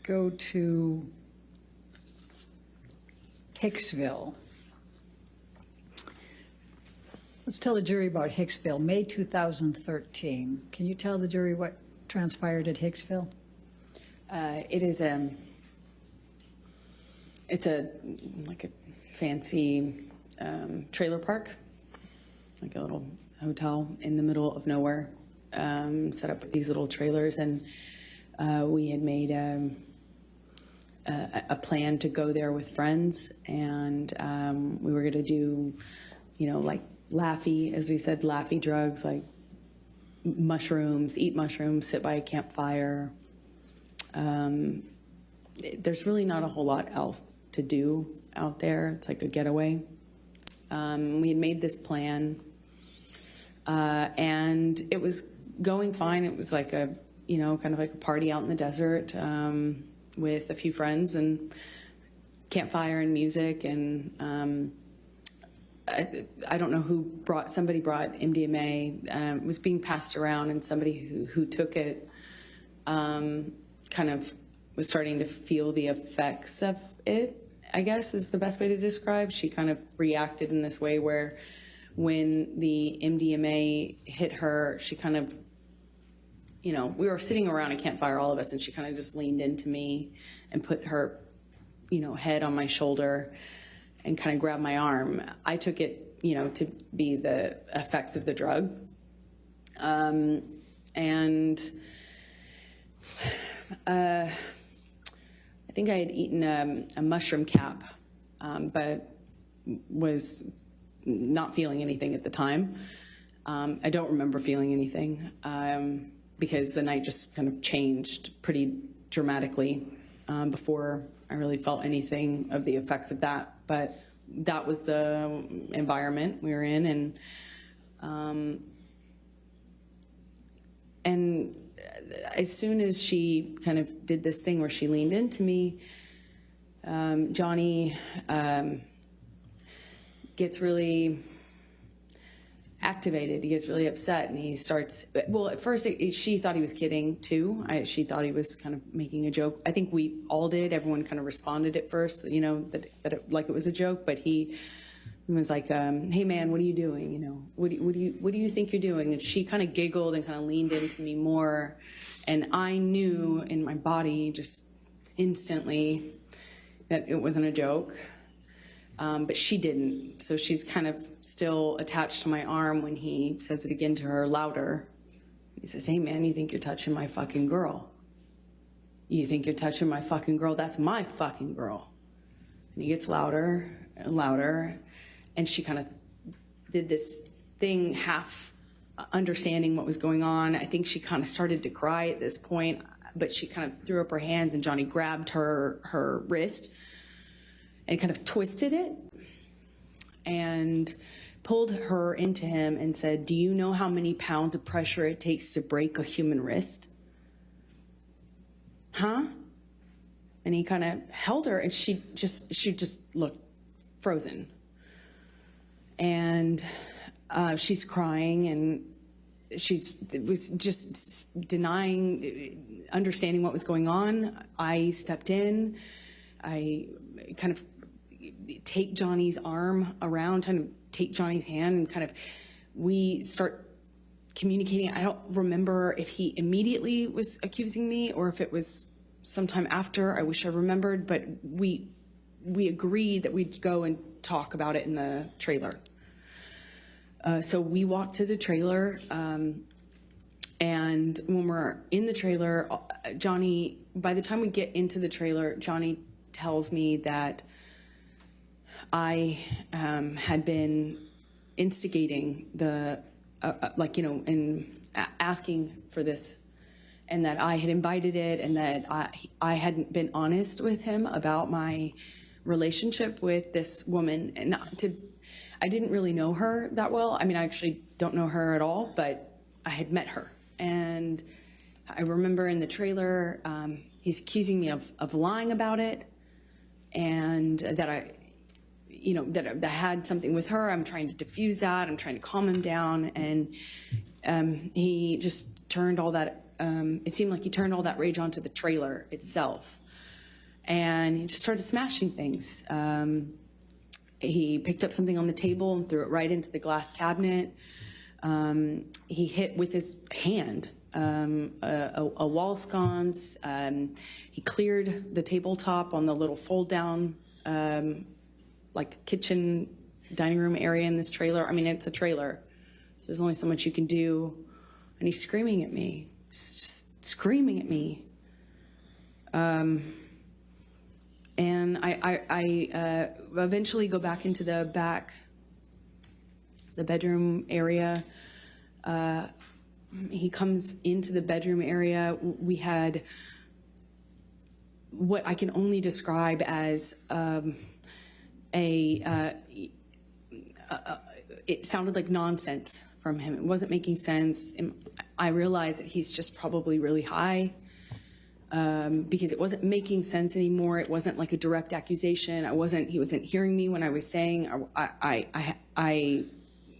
go to Hicksville. Let's tell the jury about Hicksville, May 2013. Can you tell the jury what transpired at Hicksville? It's a fancy trailer park, like a little hotel in the middle of nowhere, set up with these little trailers, and we had made a plan to go there with friends, and we were going to do, like laffy, as we said, laffy drugs, like mushrooms, eat mushrooms, sit by a campfire. There's really not a whole lot else to do out there. It's like a getaway. We had made this plan, and it was going fine. It was like a, kind of like a party out in the desert with a few friends and campfire and music. And I don't know somebody brought MDMA. It was being passed around, and somebody who took it kind of was starting to feel the effects of it, I guess is the best way to describe. She kind of reacted in this way where when the MDMA hit her, she kind of, we were sitting around a campfire, all of us, and she kind of just leaned into me and put her, head on my shoulder and kind of grabbed my arm. I took it, to be the effects of the drug. I think I had eaten a mushroom cap, but was not feeling anything at the time. I don't remember feeling anything because the night just kind of changed pretty dramatically before I really felt anything of the effects of that. But that was the environment we were in, and as soon as she kind of did this thing where she leaned into me, Johnny gets really activated. He gets really upset, and he starts, well, at first she thought he was kidding too. She thought he was kind of making a joke. I think we all did. Everyone kind of responded at first, that it was a joke, but he was like, hey man, what are you doing? What do you think you're doing? And she kind of giggled and kind of leaned into me more. And I knew in my body just instantly that it wasn't a joke. But she didn't. So she's kind of still attached to my arm when he says it again to her louder. He says, hey man, you think you're touching my fucking girl? You think you're touching my fucking girl? That's my fucking girl. And he gets louder and louder. And she kind of did this thing, half understanding what was going on. I think she kind of started to cry at this point, but she kind of threw up her hands, and Johnny grabbed her wrist and kind of twisted it and pulled her into him and said, do you know how many pounds of pressure it takes to break a human wrist? Huh? And he kind of held her, and she just looked frozen. And she's crying, and was just denying understanding what was going on. I stepped in. I kind of take Johnny's arm around, kind of take Johnny's hand, and kind of we start communicating. I don't remember if he immediately was accusing me or if it was sometime after. I wish I remembered, but we agreed that we'd go and talk about it in the trailer. So we walked to the trailer, and when we're in the trailer, Johnny, by the time we get into the trailer, Johnny tells me that I had been instigating the, and asking for this, and that I had invited it, and that I hadn't been honest with him about my relationship with this woman. And I didn't really know her that well. I mean, I actually don't know her at all, but I had met her. And I remember in the trailer, he's accusing me of lying about it, and that I had something with her. I'm trying to diffuse that. I'm trying to calm him down. And he just turned all that, it seemed like he turned all that rage onto the trailer itself. and he just started smashing things. He picked up something on the table and threw it right into the glass cabinet. He hit with his hand a wall sconce. He cleared the tabletop on the little fold down, like kitchen dining room area in this trailer. I mean, it's a trailer, so there's only so much you can do. And he's screaming at me, just screaming at me. And I eventually go back into the bedroom area. He comes into the bedroom area. We had what I can only describe as it sounded like nonsense from him. It wasn't making sense. And I realized that he's just probably really high. Because it wasn't making sense anymore. It wasn't like a direct accusation. He wasn't hearing me when I was saying I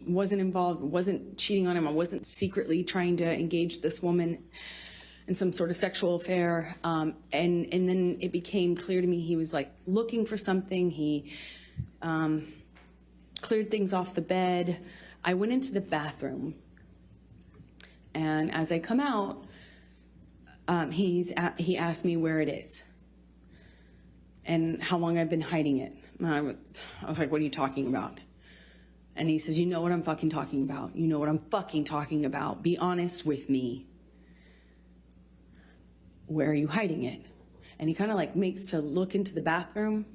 wasn't involved, wasn't cheating on him. I wasn't secretly trying to engage this woman in some sort of sexual affair. And then it became clear to me he was like looking for something. He cleared things off the bed. I went into the bathroom, and as I come out, he asked me where it is and how long I've been hiding it. And I was like, what are you talking about? And he says, you know what I'm fucking talking about. You know what I'm fucking talking about. Be honest with me. Where are you hiding it? And he kind of like makes to look into the bathroom.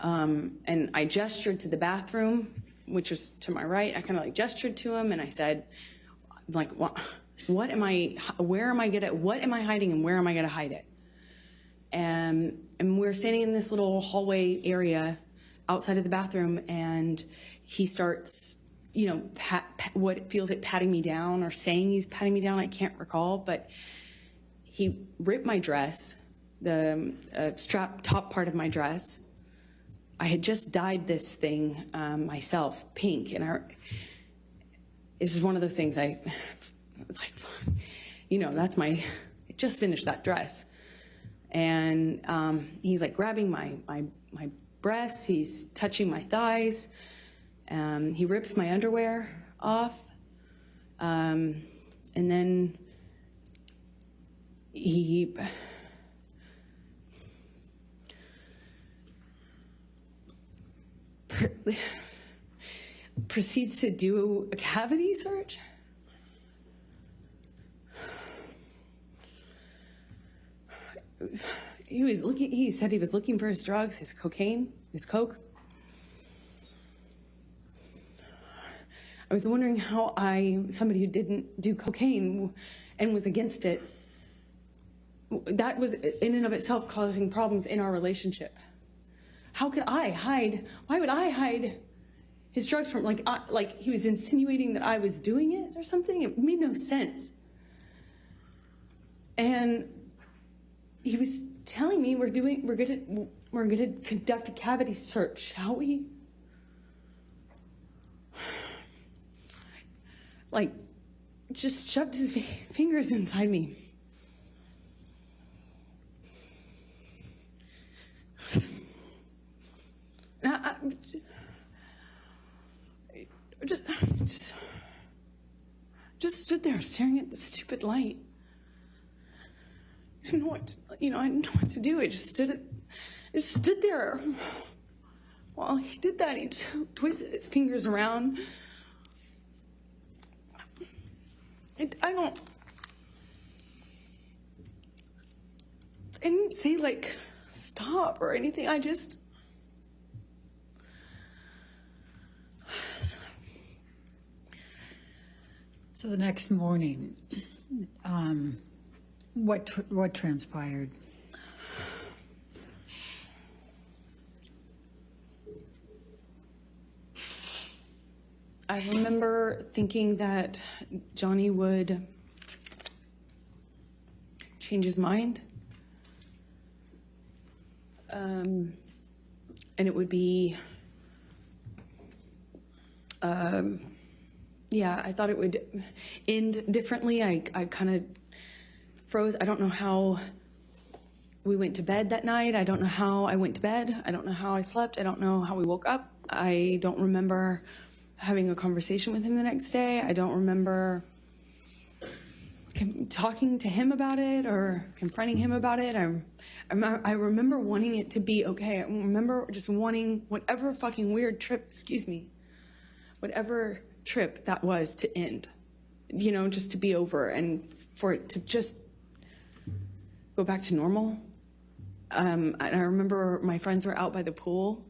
And I gestured to the bathroom, which was to my right. I kind of like gestured to him and I said, like, what am I hiding and where am I gonna hide it? And we're standing in this little hallway area outside of the bathroom, and he starts, what feels like patting me down or saying he's patting me down. I can't recall, but he ripped my dress, the strap top part of my dress. I had just dyed this thing myself pink, and it's just one of those things I was like, I just finished that dress. And he's like grabbing my breasts, he's touching my thighs, he rips my underwear off, and then he proceeds to do a cavity search. He said he was looking for his drugs, his cocaine, his coke. I was wondering how somebody who didn't do cocaine and was against it, that was in and of itself causing problems in our relationship. How could why would I hide his drugs from, like he was insinuating that I was doing it or something? It made no sense. And he was telling me we're gonna conduct a cavity search, shall we? Like, just shoved his fingers inside me. And I just stood there staring at the stupid light. I didn't know what to do. I just stood there. While he did that, he twisted his fingers around. I didn't say like stop or anything. So the next morning, what transpired? I remember thinking that Johnny would change his mind. And it would be, I thought it would end differently. I kind of froze. I don't know how we went to bed that night. I don't know how I went to bed. I don't know how I slept. I don't know how we woke up. I don't remember having a conversation with him the next day. I don't remember talking to him about it or confronting him about it. I remember wanting it to be okay. I remember just wanting whatever fucking weird trip, whatever trip that was to end, just to be over and for it to just go back to normal. And I remember my friends were out by the pool.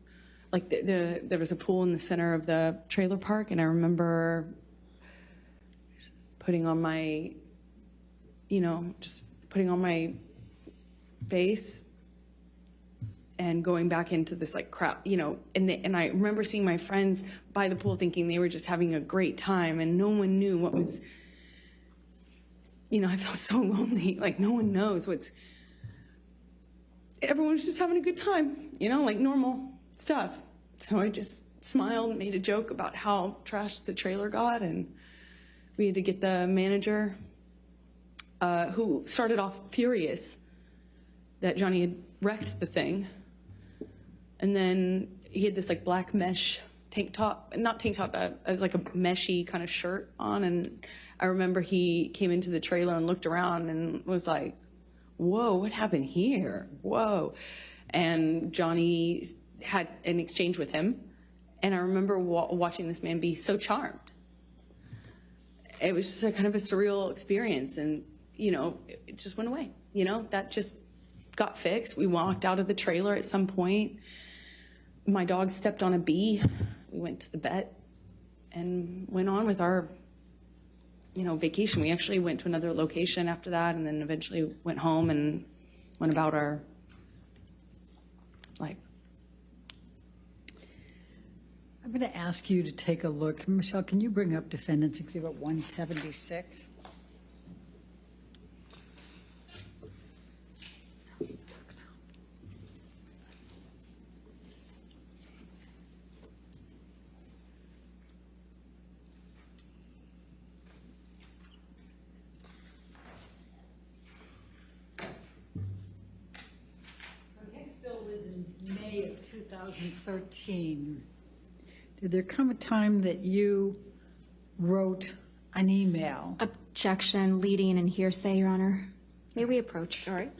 Like there was a pool in the center of the trailer park, and I remember putting on my, just putting on my face and going back into this like crap, and I remember seeing my friends by the pool thinking they were just having a great time, and no one knew what was, I felt so lonely, like no one knows everyone was just having a good time, like normal stuff. So I just smiled and made a joke about how trashed the trailer got, and we had to get the manager, who started off furious that Johnny had wrecked the thing. And then he had this like black mesh not tank top, it was like a meshy kind of shirt on. And I remember he came into the trailer and looked around and was like, whoa, what happened here? Whoa. And Johnny had an exchange with him. And I remember watching this man be so charmed. It was just a kind of a surreal experience. And, it just went away. That just got fixed. We walked out of the trailer at some point. My dog stepped on a bee. We went to the vet and went on with our, vacation. We actually went to another location after that, and then eventually went home and went about our life. I'm going to ask you to take a look. Michelle, can you bring up Defendant's Exhibit 176? Hicksville was in May of 2013. Did there come a time that you wrote an email? Objection, leading, and hearsay, Your Honor. May we approach? All right.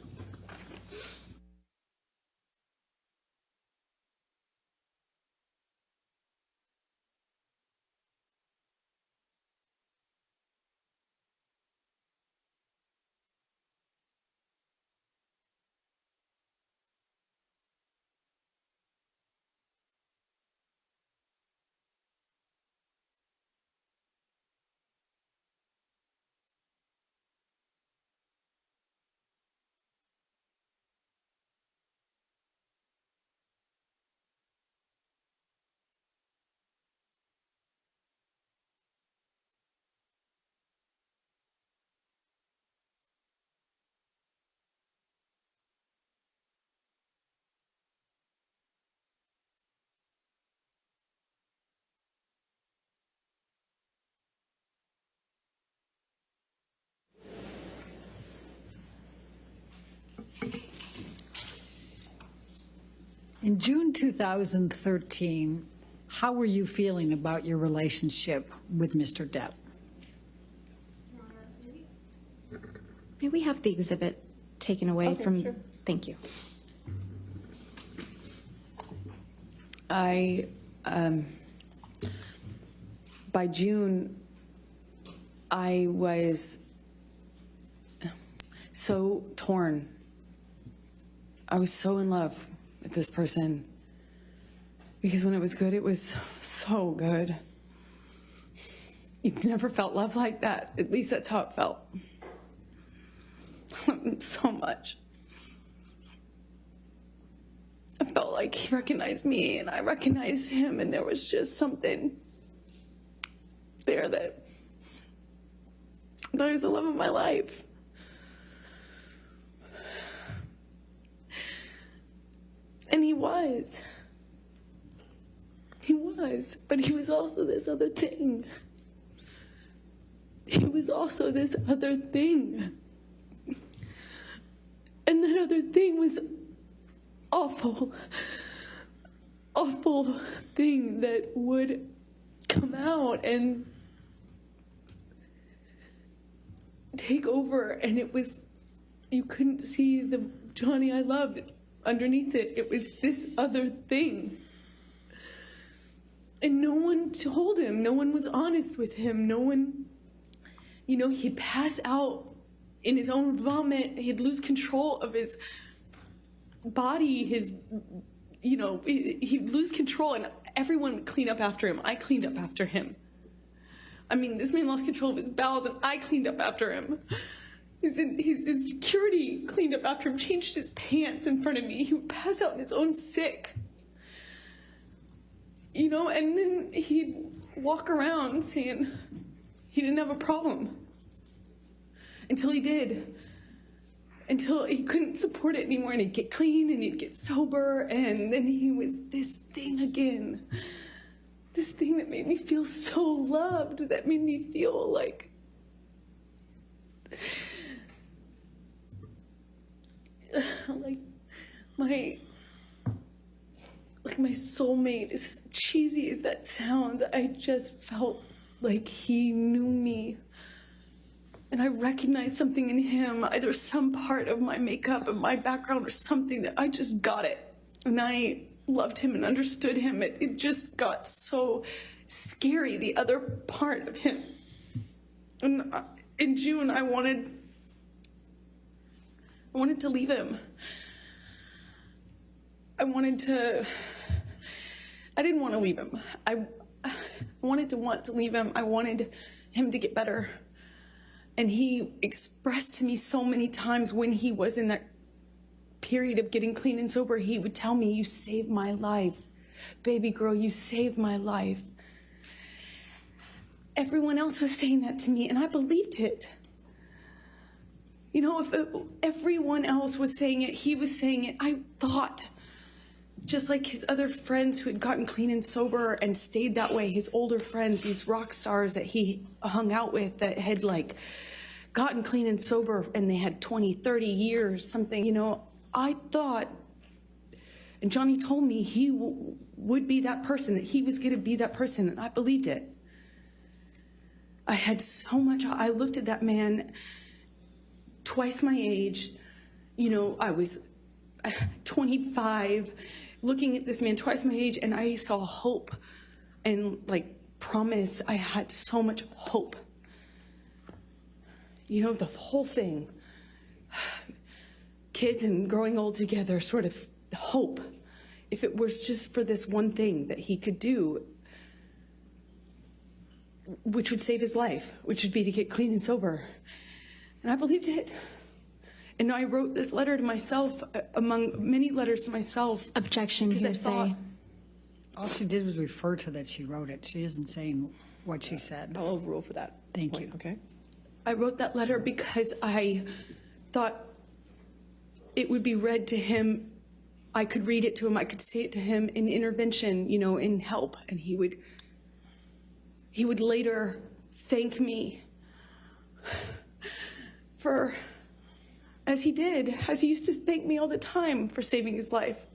In June 2013, how were you feeling about your relationship with Mr. Depp? May we have the exhibit taken away from? Sure. Thank you. By June, I was so torn. I was so in love with this person because when it was good, it was so good. You've never felt love like that. At least that's how it felt. So much. I felt like he recognized me and I recognized him, and there was just something there that was the love of my life. And he was. He was, but he was also this other thing. He was also this other thing. And that other thing was awful, awful thing that would come out and take over, and it was, you couldn't see the Johnny I loved underneath it. It was this other thing. And no one told him, no one was honest with him, no one, you know, he'd pass out in his own vomit, he'd lose control of his body, his, you know, he'd lose control, and everyone would clean up after him. I cleaned up after him. I mean, this man lost control of his bowels, and I cleaned up after him. His security cleaned up after him, changed his pants in front of me. He would pass out in his own sick. You know, and then he'd walk around saying he didn't have a problem. Until he did. Until he couldn't support it anymore, and he'd get clean, and he'd get sober, and then he was this thing again. This thing that made me feel so loved, that made me feel like my soulmate, as cheesy as that sounds. I just felt like he knew me. And I recognized something in him, either some part of my makeup and my background or something, that I just got it. And I loved him and understood him. It just got so scary, the other part of him. And in June, I wanted to leave him. I didn't want to leave him. I wanted to leave him. I wanted him to get better. And he expressed to me so many times when he was in that period of getting clean and sober, he would tell me, "You saved my life. Baby girl, you saved my life." Everyone else was saying that to me, and I believed it. You know, if everyone else was saying it, he was saying it. I thought, just like his other friends who had gotten clean and sober and stayed that way, his older friends, these rock stars that he hung out with that had like gotten clean and sober and they had 20, 30 years, something, you know, I thought, and Johnny told me he would be that person, that he was going to be that person, and I believed it. I had so much, I looked at that man twice my age, you know, I was 25, looking at this man twice my age, and I saw hope and like promise. I had so much hope. You know, the whole thing, kids and growing old together, sort of hope. If it was just for this one thing that he could do, which would save his life, which would be to get clean and sober. And I believed it. And I wrote this letter to myself, among many letters to myself. Objection, hearsay. All she did was refer to that she wrote it. She isn't saying what she said. I'll overrule for that. Thank point, you. Okay. I wrote that letter because I thought it would be read to him. I could read it to him. I could say it to him in intervention, you know, in help. And he would later thank me for, as he used to thank me all the time for saving his life.